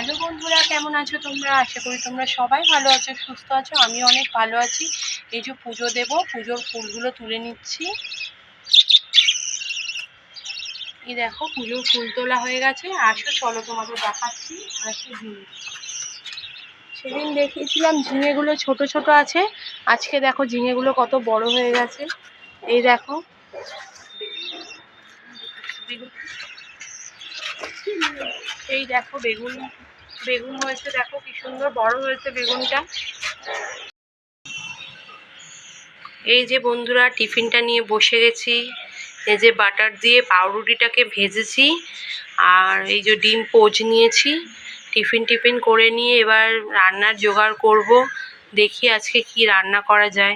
Hello বন্ধুরা, কেমন আছো তোমরা? আশা করি তোমরা সবাই ভালো আছো, সুস্থ আছো। আমি অনেক ভালো আছি। এই যে পুজো দেবো, পুজোর ফুলগুলো তুলে নিচ্ছি। এই দেখো পুজোর ফুল তোলা হয়ে গেছে। আসো চলো তোমাদের দেখাচ্ছি। সেদিন দেখিয়েছিলাম ঝিঙেগুলো ছোট ছোট আছে, আজকে দেখো ঝিঙেগুলো কত বড় হয়ে গেছে। এই দেখো এই দেখো বেগুন বেগুন হয়েছে, দেখো কি সুন্দর বড় হয়েছে বেগুনটা। এই যে বন্ধুরা টিফিনটা নিয়ে বসে গেছি। এই যে বাটার দিয়ে পাউরুটিটাকে ভেজেছি, আর এই যে ডিম পোচ নিয়েছি। টিফিন করে নিয়ে এবার রান্নার জোগাড় করব। দেখি আজকে কি রান্না করা যায়।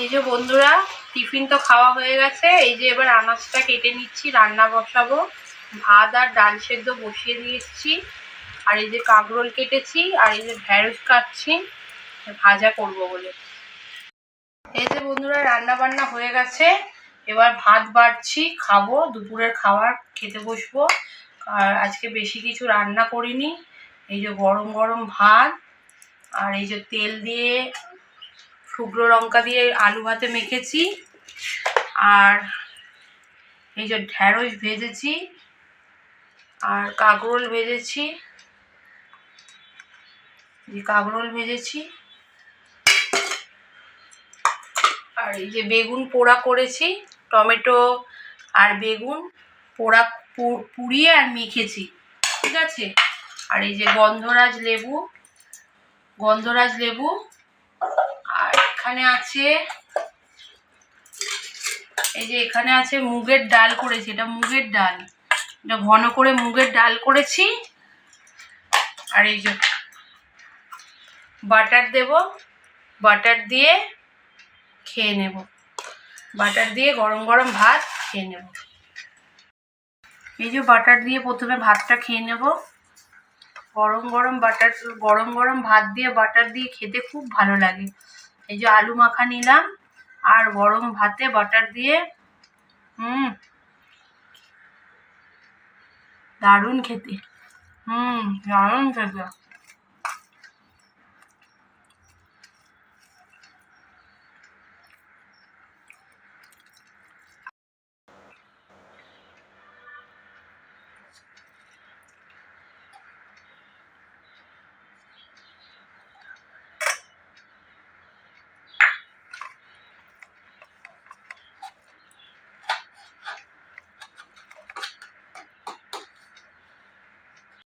এই যে বন্ধুরা টিফিন তো খাওয়া হয়ে গেছে। এই যে এবার আনাজটা কেটে নিচ্ছি, রান্না বসাবো। ভাত আর ডাল সেদ্ধ বসিয়ে দিয়েছি, আর এই যে কাঁকরোল কেটেছি, আর এই যে ঢেঁড়স কাটছি ভাজা করব বলে। এই যে বন্ধুরা রান্না বান্না হয়ে গেছে, এবার ভাত বাড়ছি, খাবো, দুপুরের খাবার খেতে বসবো। আর আজকে বেশি কিছু রান্না করিনি। এই যে গরম গরম ভাত, আর এই যে তেল দিয়ে শুকনো লঙ্কা দিয়ে আলু ভাতে মেখেছি, আর এই যে ঢেঁড়স ভেজেছি, আর কাঁকরোল ভেজেছি, আর এই যে বেগুন পোড়া করেছি, টমেটো আর বেগুন পোড়া পুড়িয়ে আর মেখেছি, ঠিক আছে। আর এই যে গন্ধরাজ লেবু, আর এখানে আছে এখানে আছে মুগের ডাল করেছি। এটা মুগের ডাল, এটা ঘন করে মুগের ডাল করেছি। আর এই যে বাটার দেব, বাটার দিয়ে খেয়ে নেব, বাটার দিয়ে গরম গরম ভাত খেয়ে নেব। এই যে বাটার দিয়ে প্রথমে ভাতটা খেয়ে নেব। গরম গরম ভাত দিয়ে বাটার দিয়ে খেতে খুব ভালো লাগে। এই যে আলু মাখা নিলাম, আর গরম ভাতে বাটার দিয়ে দারুণ খেতে, দারুণ খেতে।